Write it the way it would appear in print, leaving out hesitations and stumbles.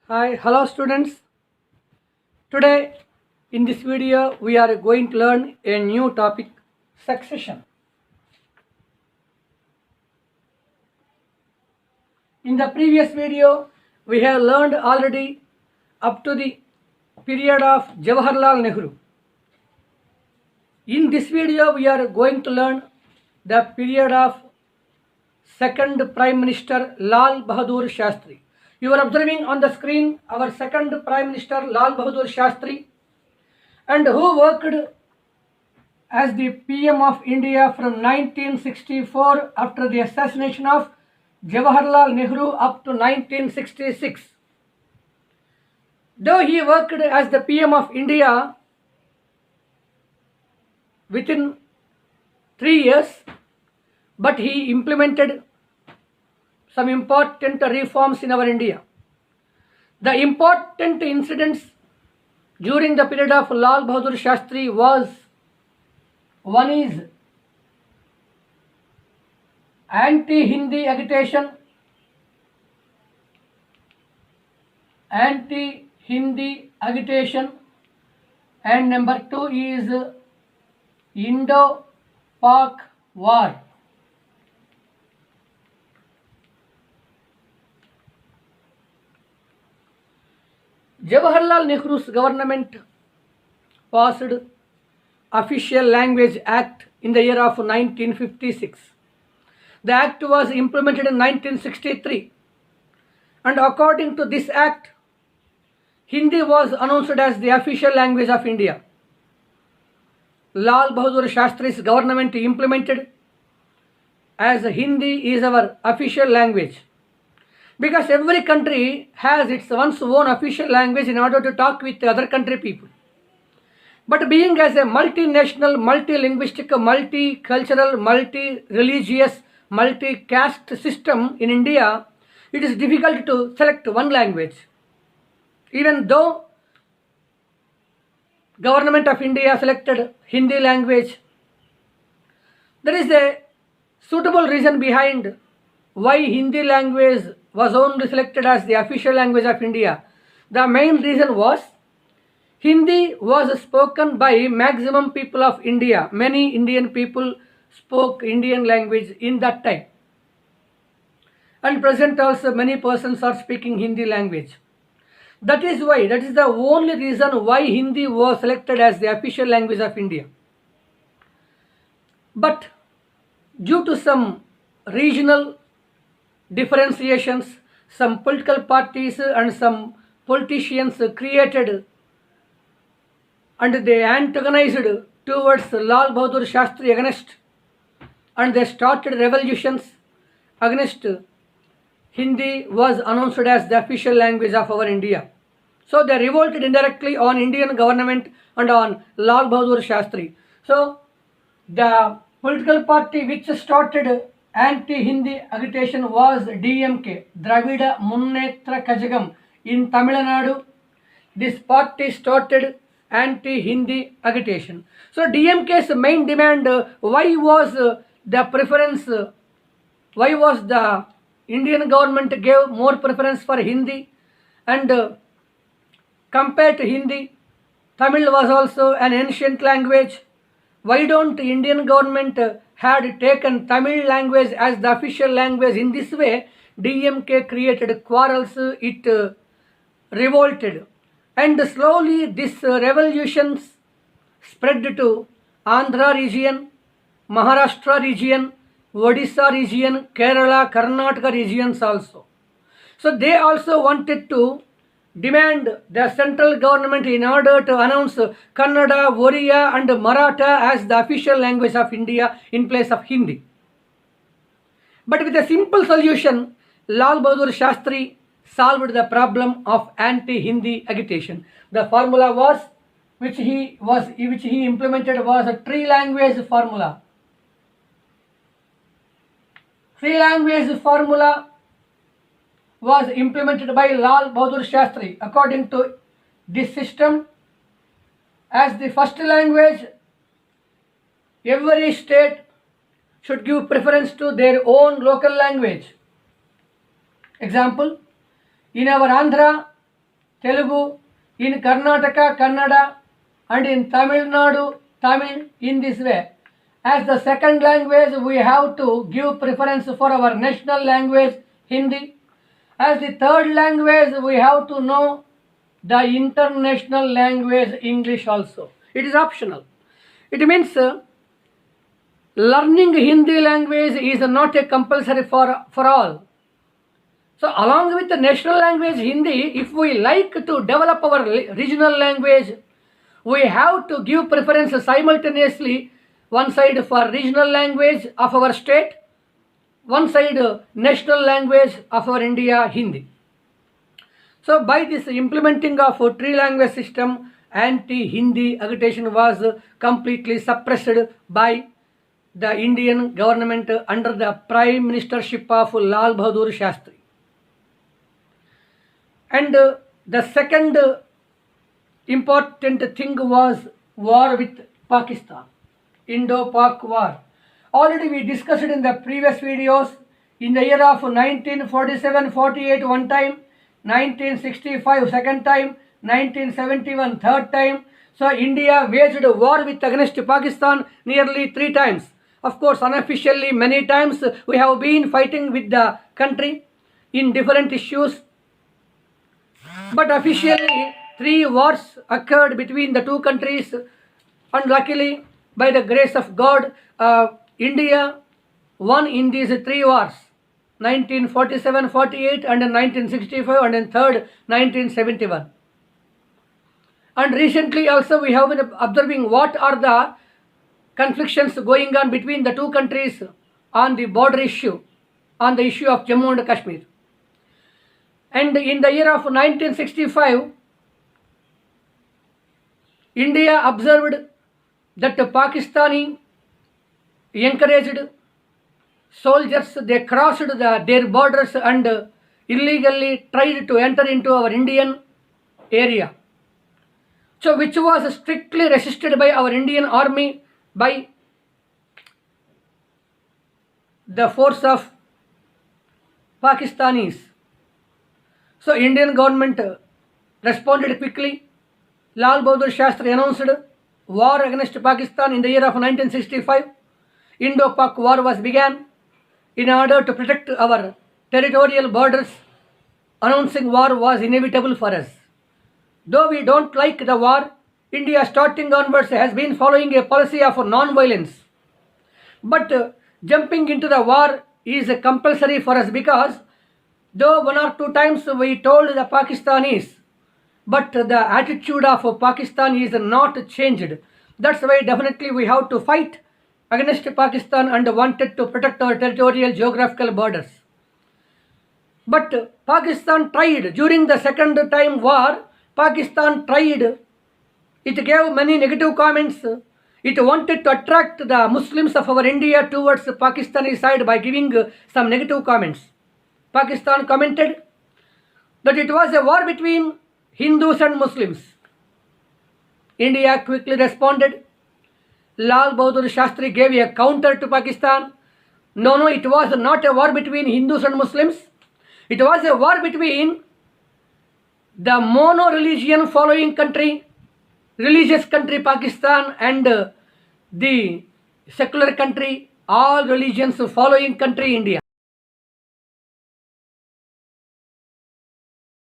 Hi, hello students. Today in this video we are going to learn a new topic, succession. In the previous video we have learned already up to the period of Jawaharlal Nehru. In this video we are going to learn the period of second Prime Minister Lal Bahadur Shastri. You are observing on the screen our second Prime Minister Lal Bahadur Shastri, and who worked as the PM of India from 1964 after the assassination of Jawaharlal Nehru up to 1966. Though he worked as the PM of India within 3 years, but he implemented some important reforms in our India. The important incidents during the period of Lal Bahadur Shastri was: one is anti-Hindi agitation, and number 2 is Indo-Pak war. Jawaharlal Nehru's government passed Official Language Act in the year of 1956. The act was implemented in 1963, and according to this act, Hindi was announced as the official language of India. Lal Bahadur Shastri's government implemented as Hindi is our official language, because every country has its one's own official language in order to talk with other country people. But being as a multinational, multilinguistic, multicultural, multi-religious, multi-caste system in India, it is difficult to select one language. Even though Government of India selected Hindi language, there is a suitable reason behind why Hindi language was only selected as the official language of India. The main reason was Hindi was spoken by maximum people of India. Many Indian people spoke Indian language in that time. And present also many persons are speaking Hindi language. That is the only reason why Hindi was selected as the official language of India. But due to some regional differentiations, some political parties and some politicians created and they antagonized towards Lal Bahadur Shastri against, and they started revolutions against Hindi was announced as the official language of our India. So they revolted indirectly on Indian government and on Lal Bahadur Shastri. So the political party which started anti-Hindi agitation was DMK, Dravida Munnetra Kazhagam in Tamil Nadu. This party started anti-Hindi agitation. So DMK's main demand, why was the preference, why was the Indian government gave more preference for Hindi, and compared to Hindi, Tamil was also an ancient language. Why don't Indian government had taken Tamil language as the official language? In this way, DMK created quarrels, it revolted. And slowly this revolutions spread to Andhra region, Maharashtra region, Odisha region, Kerala, Karnataka regions also. So they also wanted to demand the central government in order to announce Kannada, Oriya and Maratha as the official language of India in place of Hindi. But with a simple solution, Lal Bahadur Shastri solved the problem of anti-Hindi agitation. The formula was, which he implemented, was a three-language formula. Three-language formula was implemented by Lal Bahadur Shastri. According to this system, as the first language, every state should give preference to their own local language. Example, in our Andhra, Telugu, in Karnataka, Kannada, and in Tamil Nadu, Tamil in this way. As the second language, we have to give preference for our national language, Hindi. As the third language, we have to know the international language, English also. It is optional. It means learning Hindi language is not a compulsory for all. So along with the national language Hindi, if we like to develop our regional language, we have to give preference simultaneously, one side for regional language of our state, one side national language of our India, Hindi. So by this implementing of a three language system, anti-Hindi agitation was completely suppressed by the Indian government under the prime ministership of Lal Bahadur Shastri. And the second important thing was war with Pakistan, Indopak war. Already we discussed in the previous videos. In the year of 1947-48 one time, 1965 second time, 1971 third time. So India waged a war against Pakistan nearly 3 times. Of course, unofficially many times we have been fighting with the country in different issues. But officially 3 wars occurred between the two countries, and luckily by the grace of God, India won in these 3 wars, 1947-48 and 1965 and then third 1971. And recently also we have been observing what are the conflicts going on between the two countries on the border issue, on the issue of Jammu and Kashmir. And in the year of 1965, India observed that Pakistani encouraged soldiers, they crossed their borders and illegally tried to enter into our Indian area. So which was strictly resisted by our Indian army, by the force of Pakistanis. So Indian government responded quickly. Lal Bahadur Shastri announced war against Pakistan in the year of 1965. Indopak war was began in order to protect our territorial borders. Announcing war was inevitable for us. Though we don't like the war, India starting onwards has been following a policy of non-violence. But jumping into the war is compulsory for us, because though 1 or 2 times we told the Pakistanis, but the attitude of Pakistan is not changed. That's why definitely we have to fight against Pakistan and wanted to protect our territorial geographical borders. But Pakistan tried, during the second time war, Pakistan tried, it gave many negative comments. It wanted to attract the Muslims of our India towards the Pakistani side by giving some negative comments. Pakistan commented that it was a war between Hindus and Muslims. India quickly responded. Lal Bahadur Shastri gave a counter to Pakistan. No, it was not a war between Hindus and Muslims. It was a war between the mono-religion following country, religious country Pakistan, and the secular country, all religions following country India.